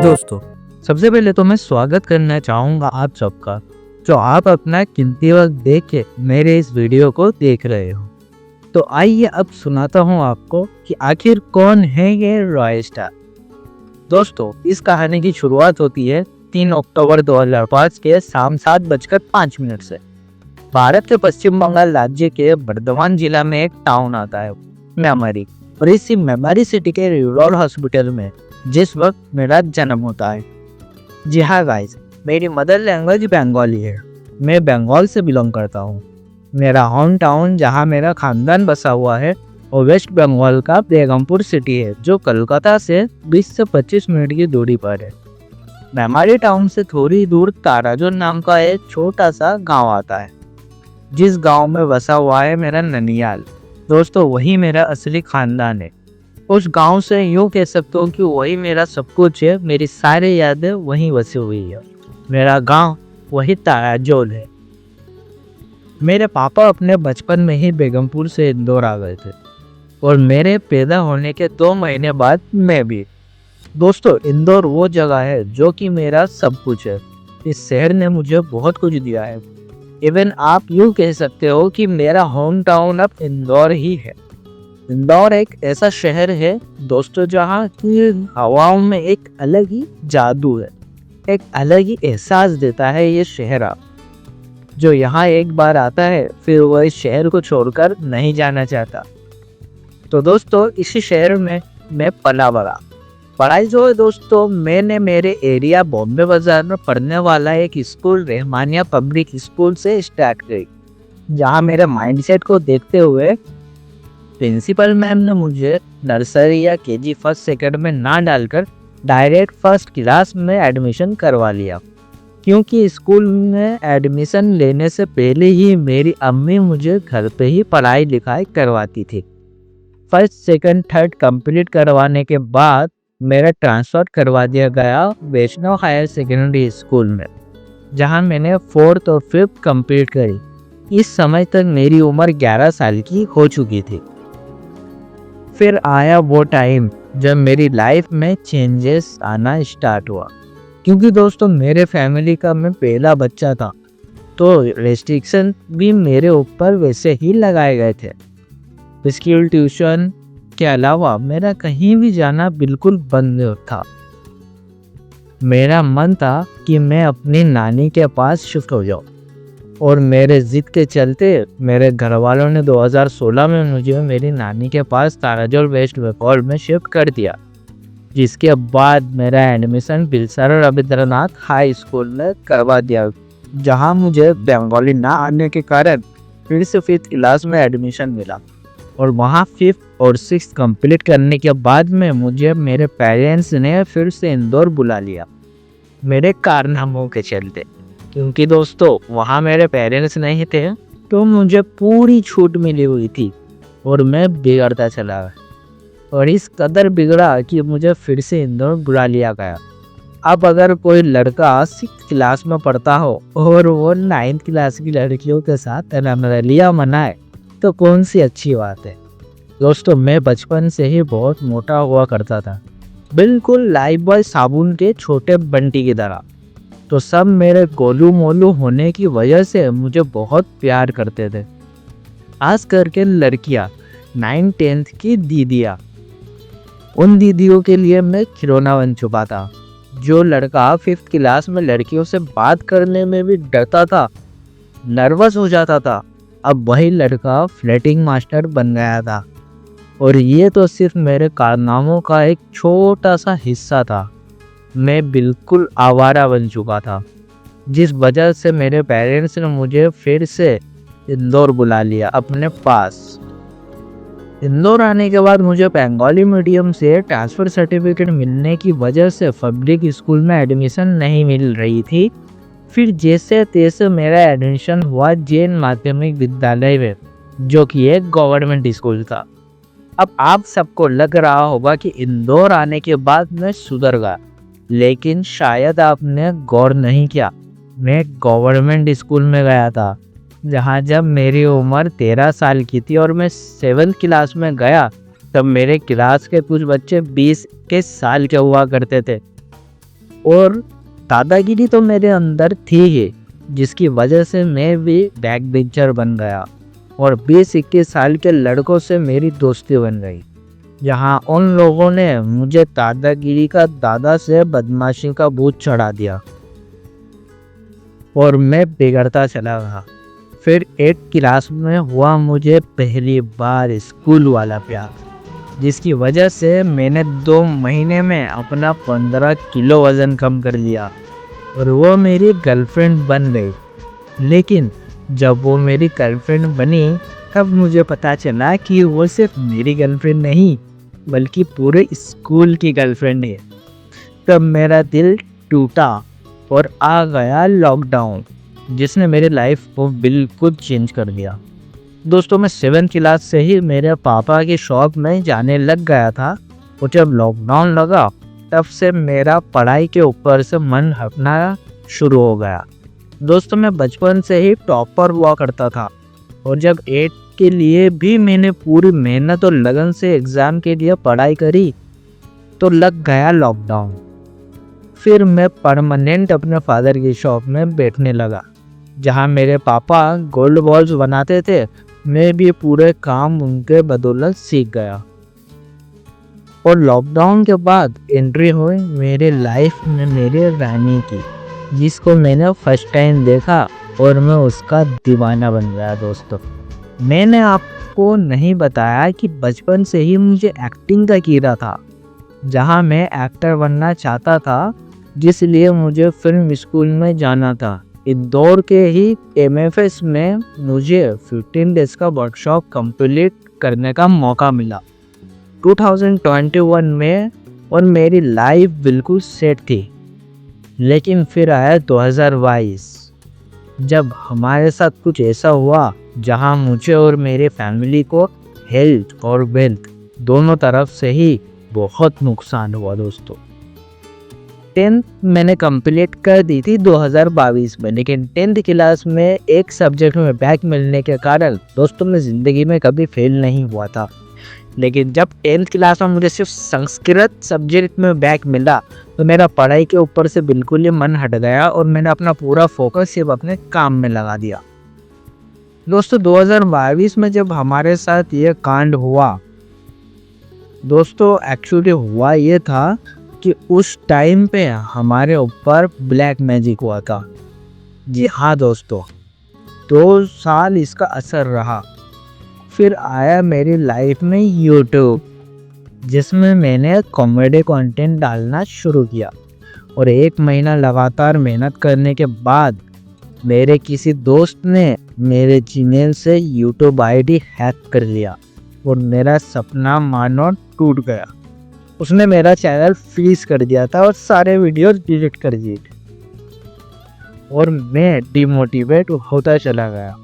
दोस्तों, सबसे पहले तो मैं स्वागत करना चाहूँगा आप सबका, जो आप अपना कीमती वक्त देख के मेरे इस वीडियो को देख रहे हो। तो आइए अब सुनाता हूँ आपको कि आखिर कौन है ये रॉय स्टार। दोस्तों, इस कहानी की शुरुआत होती है 3 अक्टूबर 2005 के शाम 7:05 से। भारत के पश्चिम बंगाल राज्य के बर्धमान जिला में एक टाउन आता है, मेमारी। और इसी मेमारी सिटी के रूरल हॉस्पिटल में जिस वक्त मेरा जन्म होता है। जी हाँ गाइस, मेरी मदर लैंग्वेज बंगाली है। मैं बंगाल से बिलोंग करता हूँ। मेरा होम टाउन जहाँ मेरा खानदान बसा हुआ है वो वेस्ट बंगाल का बेगमपुर सिटी है, जो कोलकाता से 20 से 25 मिनट की दूरी पर है। मेमारी टाउन से थोड़ी दूर ताराजोर नाम का एक छोटा सा गांव आता है, जिस गांव में बसा हुआ है मेरा ननियाल। दोस्तों, वही मेरा असली खानदान है। उस गांव से यूँ कह सकते हो कि वही मेरा सब कुछ है। मेरी सारी यादें वहीं बसी हुई है। मेरा गांव वही ताराजोल है। मेरे पापा अपने बचपन में ही बेगमपुर से इंदौर आ गए थे और मेरे पैदा होने के 2 महीने बाद मैं भी। दोस्तों, इंदौर वो जगह है जो कि मेरा सब कुछ है। इस शहर ने मुझे बहुत कुछ दिया है। इवन आप यूँ कह सकते हो कि मेरा होम टाउन अब इंदौर ही है। इंदौर एक ऐसा शहर है दोस्तों, जहाँ की हवाओं में एक अलग ही जादू है, एक अलग ही एहसास देता है ये शहर। आप जो यहाँ एक बार आता है फिर वह इस शहर को छोड़कर नहीं जाना चाहता। तो दोस्तों, इसी शहर में मैं पला बड़ा। पढ़ाई जो है दोस्तों, मैंने मेरे एरिया बॉम्बे बाजार में पढ़ने वाला एक स्कूल रहमानिया पब्लिक स्कूल से स्टार्ट करी, जहाँ मेरे माइंडसेट को देखते हुए प्रिंसिपल मैम ने मुझे नर्सरी या केजी फर्स्ट सेकंड में ना डालकर डायरेक्ट फर्स्ट क्लास में एडमिशन करवा लिया, क्योंकि स्कूल में एडमिशन लेने से पहले ही मेरी अम्मी मुझे घर पे ही पढ़ाई लिखाई करवाती थी। फर्स्ट सेकंड थर्ड कंप्लीट करवाने के बाद मेरा ट्रांसफ़र करवा दिया गया वैष्णव हायर सेकेंडरी स्कूल में, जहां मैंने 4th और 5th कंप्लीट करी। इस समय तक मेरी उम्र 11 साल की हो चुकी थी। फिर आया वो टाइम जब मेरी लाइफ में चेंजेस आना स्टार्ट हुआ, क्योंकि दोस्तों मेरे फैमिली का मैं पहला बच्चा था, तो रेस्ट्रिक्शन भी मेरे ऊपर वैसे ही लगाए गए थे। स्कूल ट्यूशन के अलावा मेरा कहीं भी जाना बिल्कुल बंद था। मेरा मन था कि मैं अपनी नानी के पास शिफ्ट हो जाऊँ, और मेरे जिद के चलते मेरे घर वालों ने 2016 में मुझे मेरी नानी के पास ताराजोल वेस्ट बंगाल में शिफ्ट कर दिया, जिसके बाद मेरा एडमिशन बिलसर रविंद्रनाथ हाई स्कूल में करवा दिया, जहां मुझे बंगाली ना आने के कारण फिर से 5th क्लास में एडमिशन मिला। और वहां 5th और 6th कंप्लीट करने के बाद में मुझे मेरे पेरेंट्स ने फिर से इंदौर बुला लिया, मेरे कारनामों के चलते। क्योंकि दोस्तों वहाँ मेरे पेरेंट्स नहीं थे, तो मुझे पूरी छूट मिली हुई थी और मैं बिगड़ता चला गया। और इस कदर बिगड़ा कि मुझे फिर से इंदौर बुला लिया गया। अब अगर कोई लड़का 6th क्लास में पढ़ता हो और वो 9th क्लास की लड़कियों के साथ रंगरलिया मनाए, तो कौन सी अच्छी बात है। दोस्तों, मैं बचपन से ही बहुत मोटा हुआ करता था, बिल्कुल लाइफबॉय साबुन के छोटे बंटी की तरह। तो सब मेरे गोलू मोलू होने की वजह से मुझे बहुत प्यार करते थे, खास करके लड़कियां, 9th 10th की दीदियाँ। उन दीदियों के लिए मैं खिलौना बन चुका था। जो लड़का 5th क्लास में लड़कियों से बात करने में भी डरता था, नर्वस हो जाता था, अब वही लड़का फ्लर्टिंग मास्टर बन गया था। और ये तो सिर्फ मेरे कारनामों का एक छोटा सा हिस्सा था। मैं बिल्कुल आवारा बन चुका था, जिस वजह से मेरे पेरेंट्स ने मुझे फिर से इंदौर बुला लिया अपने पास। इंदौर आने के बाद मुझे बंगाली मीडियम से ट्रांसफ़र सर्टिफिकेट मिलने की वजह से पब्लिक स्कूल में एडमिशन नहीं मिल रही थी। फिर जैसे तैसे मेरा एडमिशन हुआ जैन माध्यमिक विद्यालय में, जो कि एक गवर्नमेंट स्कूल था। अब आप सबको लग रहा होगा कि इंदौर आने के बाद मैं सुधर गया, लेकिन शायद आपने गौर नहीं किया। मैं गवर्नमेंट स्कूल में गया था, जहाँ जब मेरी उम्र 13 साल की थी और मैं 7th क्लास में गया, तब मेरे क्लास के कुछ बच्चे 20 के साल के हुआ करते थे। और दादागिरी तो मेरे अंदर थी ही, जिसकी वजह से मैं भी बैक बेंचर बन गया और 20-21 साल के लड़कों से मेरी दोस्ती बन गई, जहां उन लोगों ने मुझे दादागिरी का दादा से बदमाशी का भूत चढ़ा दिया और मैं बिगड़ता चला गया। फिर 8 क्लास में हुआ मुझे पहली बार स्कूल वाला प्यार, जिसकी वजह से मैंने 2 महीने में अपना 15 किलो वज़न कम कर लिया और वो मेरी गर्लफ्रेंड बन गई। लेकिन जब वो मेरी गर्लफ्रेंड बनी तब मुझे पता चला कि वो सिर्फ मेरी गर्लफ्रेंड नहीं बल्कि पूरे स्कूल की गर्लफ्रेंड है। तब मेरा दिल टूटा और आ गया लॉकडाउन, जिसने मेरी लाइफ को बिल्कुल चेंज कर दिया। दोस्तों, मैं 7th क्लास से ही मेरे पापा की शॉप में जाने लग गया था और जब लॉकडाउन लगा तब से मेरा पढ़ाई के ऊपर से मन हटना शुरू हो गया। दोस्तों, मैं बचपन से ही टॉपर हुआ करता था और जब 8 के लिए भी मैंने पूरी मेहनत और लगन से एग्ज़ाम के लिए पढ़ाई करी तो लग गया लॉकडाउन। फिर मैं परमानेंट अपने फादर की शॉप में बैठने लगा, जहां मेरे पापा गोल्ड बॉल्स बनाते थे। मैं भी पूरे काम उनके बदौलत सीख गया और लॉकडाउन के बाद एंट्री हुई मेरे लाइफ में मेरे रानी की, जिसको मैंने फर्स्ट टाइम देखा और मैं उसका दीवाना बन गया। दोस्तों, मैंने आपको नहीं बताया कि बचपन से ही मुझे एक्टिंग का कीड़ा था, जहां मैं एक्टर बनना चाहता था, जिसलिए मुझे फिल्म स्कूल में जाना था। इंदौर के ही MFS में मुझे 15 डेज का वर्कशॉप कंप्लीट करने का मौका मिला 2021 में और मेरी लाइफ बिल्कुल सेट थी। लेकिन फिर आया 2022, जब हमारे साथ कुछ ऐसा हुआ जहां मुझे और मेरे फैमिली को हेल्थ और वेल्थ दोनों तरफ से ही बहुत नुकसान हुआ। दोस्तों, 10th मैंने कंप्लीट कर दी थी 2022 में, लेकिन 10th क्लास में एक सब्जेक्ट में बैक मिलने के कारण दोस्तों मैं ज़िंदगी में कभी फेल नहीं हुआ था। लेकिन जब 10th क्लास में मुझे सिर्फ संस्कृत सब्जेक्ट में बैक मिला तो मेरा पढ़ाई के ऊपर से बिल्कुल ही मन हट गया और मैंने अपना पूरा फोकस सिर्फ अपने काम में लगा दिया। दोस्तों, 2022 में जब हमारे साथ ये कांड हुआ, दोस्तों एक्चुअली हुआ ये था कि उस टाइम पे हमारे ऊपर ब्लैक मैजिक हुआ था। जी हाँ दोस्तों, 2 साल इसका असर रहा। फिर आया मेरी लाइफ में यूट्यूब, जिसमें मैंने कॉमेडी कंटेंट डालना शुरू किया और 1 महीना लगातार मेहनत करने के बाद मेरे किसी दोस्त ने मेरे जीमेल से यूट्यूब आईडी हैक कर लिया और मेरा सपना मानो टूट गया। उसने मेरा चैनल फ्रीज कर दिया था और सारे वीडियोस डिलीट कर दिए और मैं डिमोटिवेट होता चला गया।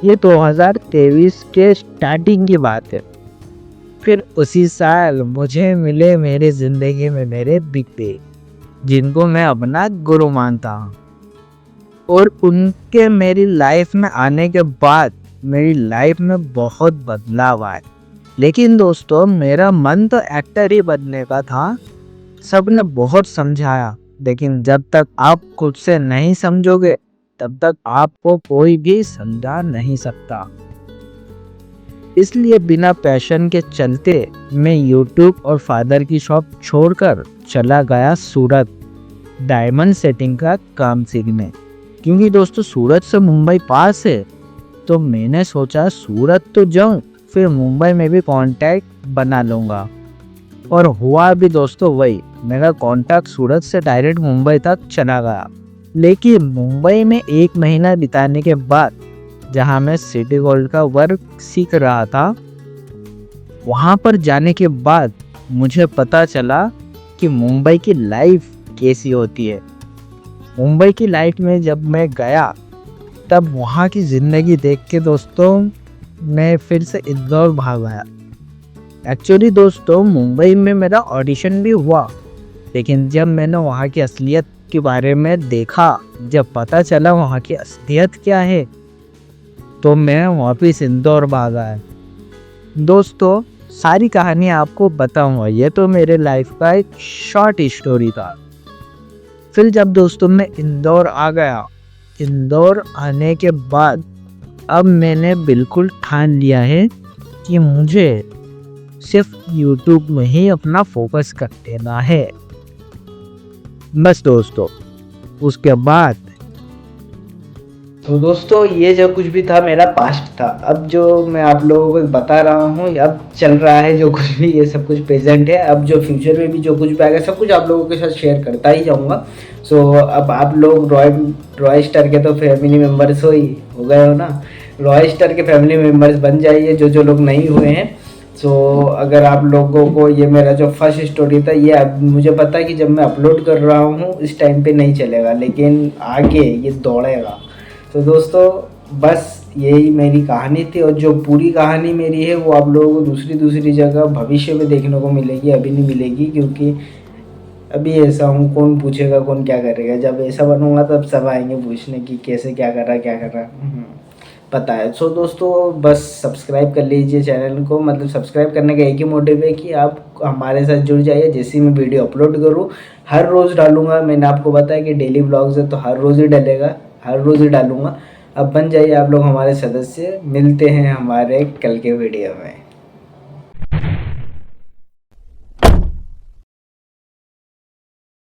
ये 2023 के स्टार्टिंग की बात है। फिर उसी साल मुझे मिले मेरे ज़िंदगी में मेरे बिग बे, जिनको मैं अपना गुरु मानता हूँ, और उनके मेरी लाइफ में आने के बाद मेरी लाइफ में बहुत बदलाव आए। लेकिन दोस्तों, मेरा मन तो एक्टर ही बनने का था। सबने बहुत समझाया, लेकिन जब तक आप खुद से नहीं समझोगे तब तक आपको कोई भी समझा नहीं सकता। इसलिए बिना पैशन के चलते मैं यूट्यूब और फादर की शॉप छोड़कर चला गया सूरत डायमंड सेटिंग का काम सीखने। क्योंकि दोस्तों सूरत से मुंबई पास है, तो मैंने सोचा सूरत तो जाऊं, फिर मुंबई में भी कांटेक्ट बना लूँगा। और हुआ भी दोस्तों वही, मेरा कांटेक्ट सूरत से डायरेक्ट मुंबई तक चला गया। लेकिन मुंबई में 1 महीना बिताने के बाद जहां मैं सिटी गोल्ड का वर्क सीख रहा था, वहां पर जाने के बाद मुझे पता चला कि मुंबई की लाइफ कैसी होती है। मुंबई की लाइफ में जब मैं गया तब वहाँ की ज़िंदगी देख के दोस्तों मैं फिर से इंदौर भाग आया। एक्चुअली दोस्तों मुंबई में मेरा ऑडिशन भी हुआ, लेकिन जब मैंने वहाँ की असलियत के बारे में देखा, जब पता चला वहाँ की असलियत क्या है, तो मैं वापस इंदौर भाग आया। दोस्तों सारी कहानी आपको बताऊंगा, ये तो मेरे लाइफ का एक शॉर्ट स्टोरी था। फिर जब दोस्तों मैं इंदौर आ गया, इंदौर आने के बाद अब मैंने बिल्कुल ठान लिया है कि मुझे सिर्फ यूट्यूब में ही अपना फोकस कर देना है। बस दोस्तों, उसके बाद तो दोस्तों ये जो कुछ भी था मेरा पास्ट था। अब जो मैं आप लोगों को बता रहा हूँ, अब चल रहा है जो कुछ भी, ये सब कुछ प्रेजेंट है। अब जो फ्यूचर में भी जो कुछ भी आएगा सब कुछ आप लोगों के साथ शेयर करता ही जाऊँगा। सो अब आप लोग रॉय स्टार के तो फैमिली मेम्बर्स हो गए हो ना, रॉय स्टार के फैमिली मेम्बर्स बन जाइए जो लोग नहीं हुए हैं। सो अगर आप लोगों को ये मेरा जो फर्स्ट स्टोरी था, ये अब मुझे पता है कि जब मैं अपलोड कर रहा हूँ इस टाइम पे नहीं चलेगा, लेकिन आगे ये दौड़ेगा। तो दोस्तों बस यही मेरी कहानी थी, और जो पूरी कहानी मेरी है वो आप लोगों को दूसरी जगह भविष्य में देखने को मिलेगी, अभी नहीं मिलेगी, क्योंकि अभी ऐसा हूँ, कौन पूछेगा कौन क्या करेगा। जब ऐसा बनूंगा तब सब आएंगे पूछने की कैसे क्या कर रहा क्या कर रहा पता है। सो दोस्तों बस सब्सक्राइब कर लीजिए चैनल को, मतलब सब्सक्राइब करने का एक ही मोटिव है कि आप हमारे साथ जुड़ जाइए। जैसे मैं वीडियो अपलोड करूँ हर रोज़ डालूंगा, मैंने आपको बताया कि डेली ब्लॉग्स है तो हर रोज़ ही डलेगा, हर रोज़ ही डालूंगा। अब बन जाइए आप लोग हमारे सदस्य। मिलते हैं हमारे कल के वीडियो में।